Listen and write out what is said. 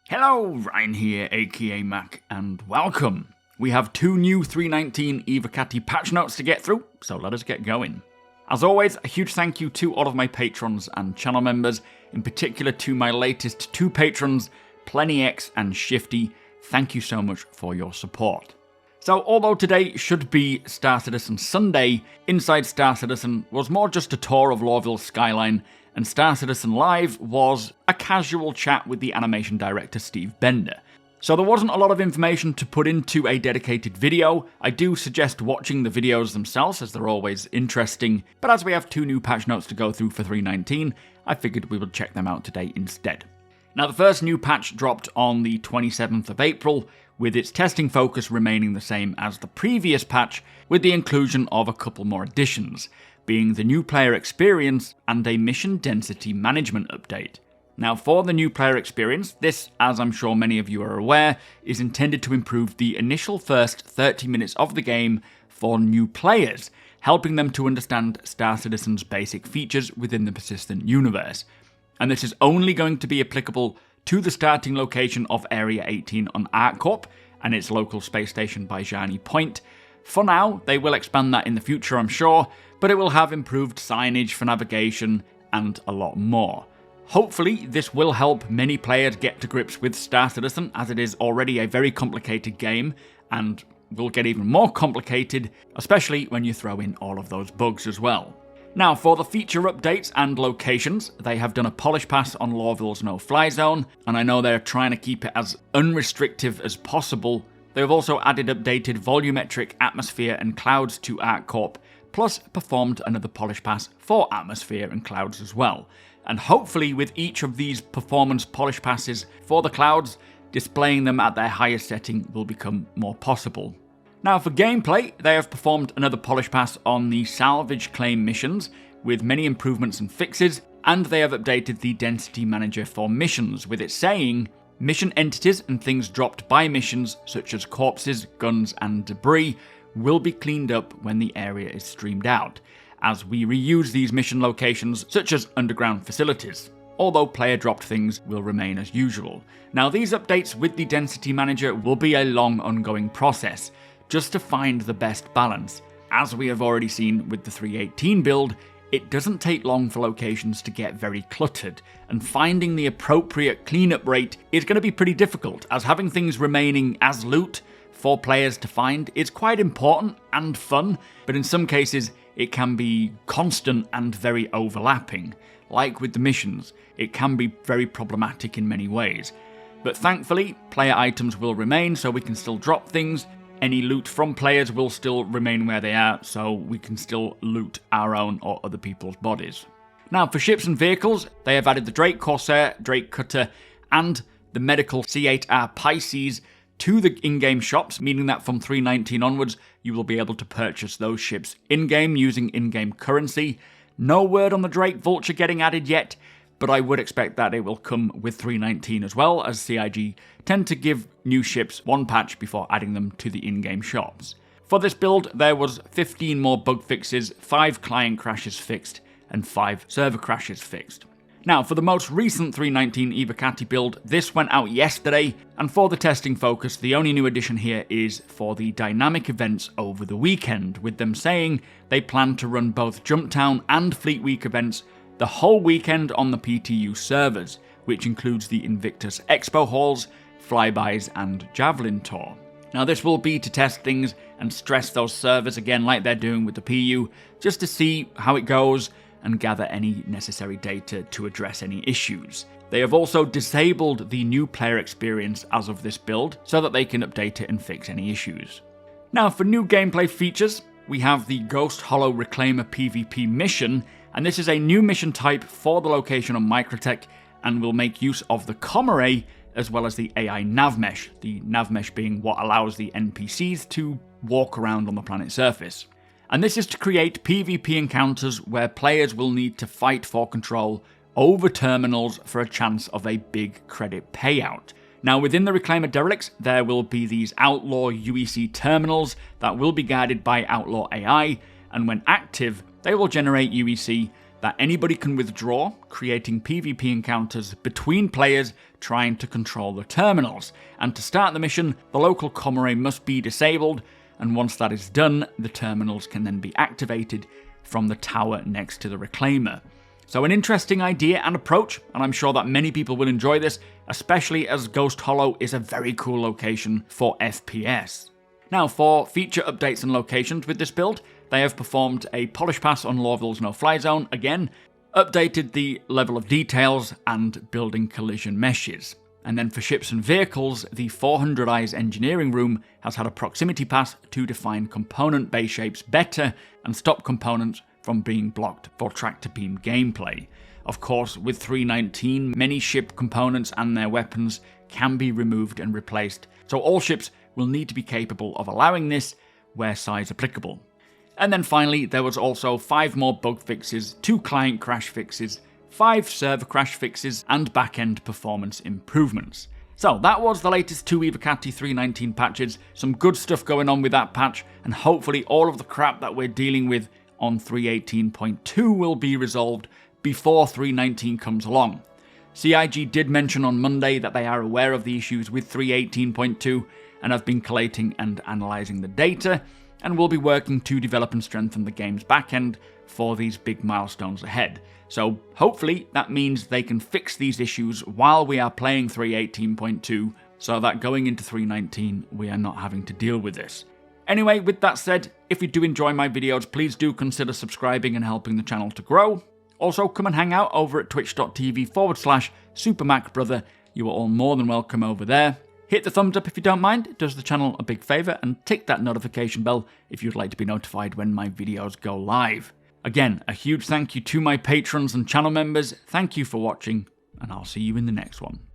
Hello, Ryan here, aka Mac, and welcome. We have two new 3.19 Evocati patch notes to get through, so let us get going. As always, a huge thank you to all of my patrons and channel members, in particular to my latest two patrons, PlentyX and Shifty. Thank you so much for your support. So, although today should be Star Citizen Sunday, Inside Star Citizen was more just a tour of Lorville's skyline, and Star Citizen Live was a casual chat with the animation director Steve Bender. So there wasn't a lot of information to put into a dedicated video. I do suggest watching the videos themselves as they're always interesting, but as we have two new patch notes to go through for 3.19, I figured we would check them out today instead. Now the first new patch dropped on the 27th of April, with its testing focus remaining the same as the previous patch, with the inclusion of a couple more additions, being the new player experience and a mission density management update. Now for the new player experience, this, as I'm sure many of you are aware, is intended to improve the initial first 30 minutes of the game for new players, helping them to understand Star Citizen's basic features within the persistent universe. And this is only going to be applicable to the starting location of Area 18 on ArcCorp and its local space station by Bajani Point. For now, they will expand that in the future, I'm sure, but it will have improved signage for navigation and a lot more. Hopefully, this will help many players get to grips with Star Citizen, as it is already a very complicated game, and will get even more complicated, especially when you throw in all of those bugs as well. Now, for the feature updates and locations, they have done a polish pass on Lorville's no-fly zone, and I know they're trying to keep it as unrestrictive as possible. They have also added updated volumetric atmosphere and clouds to ArcCorp, plus performed another polish pass for atmosphere and clouds as well. And hopefully with each of these performance polish passes for the clouds, displaying them at their highest setting will become more possible. Now for gameplay, they have performed another polish pass on the salvage claim missions, with many improvements and fixes, and they have updated the density manager for missions, with it saying, mission entities and things dropped by missions, such as corpses, guns and debris, will be cleaned up when the area is streamed out, as we reuse these mission locations such as underground facilities, although player-dropped things will remain as usual. Now these updates with the density manager will be a long ongoing process, just to find the best balance. As we have already seen with the 3.18 build, it doesn't take long for locations to get very cluttered, and finding the appropriate cleanup rate is going to be pretty difficult, as having things remaining as loot for players to find is quite important and fun, but in some cases it can be constant and very overlapping. Like with the missions, it can be very problematic in many ways. But thankfully, player items will remain, so we can still drop things. Any loot from players will still remain where they are, so we can still loot our own or other people's bodies. Now for ships and vehicles, they have added the Drake Corsair, Drake Cutter, and the medical C8R Pisces to the in-game shops, meaning that from 3.19 onwards, you will be able to purchase those ships in-game using in-game currency. No word on the Drake Vulture getting added yet, but I would expect that it will come with 3.19 as well, as CIG tend to give new ships one patch before adding them to the in-game shops. For this build, there was 15 more bug fixes, 5 client crashes fixed, and 5 server crashes fixed. Now, for the most recent 3.19 Evocati build, this went out yesterday, and for the testing focus, the only new addition here is for the dynamic events over the weekend, with them saying they plan to run both Jumptown and Fleet Week events the whole weekend on the PTU servers, which includes the Invictus Expo Halls, Flybys, and Javelin Tour. Now, this will be to test things and stress those servers again like they're doing with the PU, just to see how it goes and gather any necessary data to address any issues. They have also disabled the new player experience as of this build, so that they can update it and fix any issues. Now for new gameplay features, we have the Ghost Hollow Reclaimer PvP mission, and this is a new mission type for the location on Microtech, and will make use of the comm array as well as the AI navmesh, the navmesh being what allows the NPCs to walk around on the planet's surface. And this is to create PvP encounters where players will need to fight for control over terminals for a chance of a big credit payout. Now within the Reclaimer Derelicts, there will be these Outlaw UEC terminals that will be guided by Outlaw AI, and when active, they will generate UEC that anybody can withdraw, creating PvP encounters between players trying to control the terminals. And to start the mission, the local comm array must be disabled, and once that is done, the terminals can then be activated from the tower next to the reclaimer. So an interesting idea and approach, and I'm sure that many people will enjoy this, especially as Ghost Hollow is a very cool location for FPS. Now, for feature updates and locations with this build, they have performed a polish pass on Lorville's no-fly zone again, updated the level of details and building collision meshes. And then for ships and vehicles, the 400 Eyes engineering room has had a proximity pass to define component base shapes better and stop components from being blocked for track-to-beam gameplay. Of course, with 3.19, many ship components and their weapons can be removed and replaced, so all ships will need to be capable of allowing this where size applicable. And then finally, there was also 5 more bug fixes, 2 client crash fixes, 5 server crash fixes, and back-end performance improvements. So that was the latest 2 Evocati 3.19 patches, some good stuff going on with that patch, and hopefully all of the crap that we're dealing with on 3.18.2 will be resolved before 3.19 comes along. CIG did mention on Monday that they are aware of the issues with 3.18.2 and have been collating and analysing the data, and will be working to develop and strengthen the game's backend for these big milestones ahead. So hopefully that means they can fix these issues while we are playing 3.18.2, so that going into 3.19 we are not having to deal with this. Anyway, with that said, if you do enjoy my videos, please do consider subscribing and helping the channel to grow. Also, come and hang out over at twitch.tv/supermacbrother. You are all more than welcome over there. Hit the thumbs up if you don't mind, it does the channel a big favour, and tick that notification bell if you'd like to be notified when my videos go live. Again, a huge thank you to my patrons and channel members, thank you for watching, and I'll see you in the next one.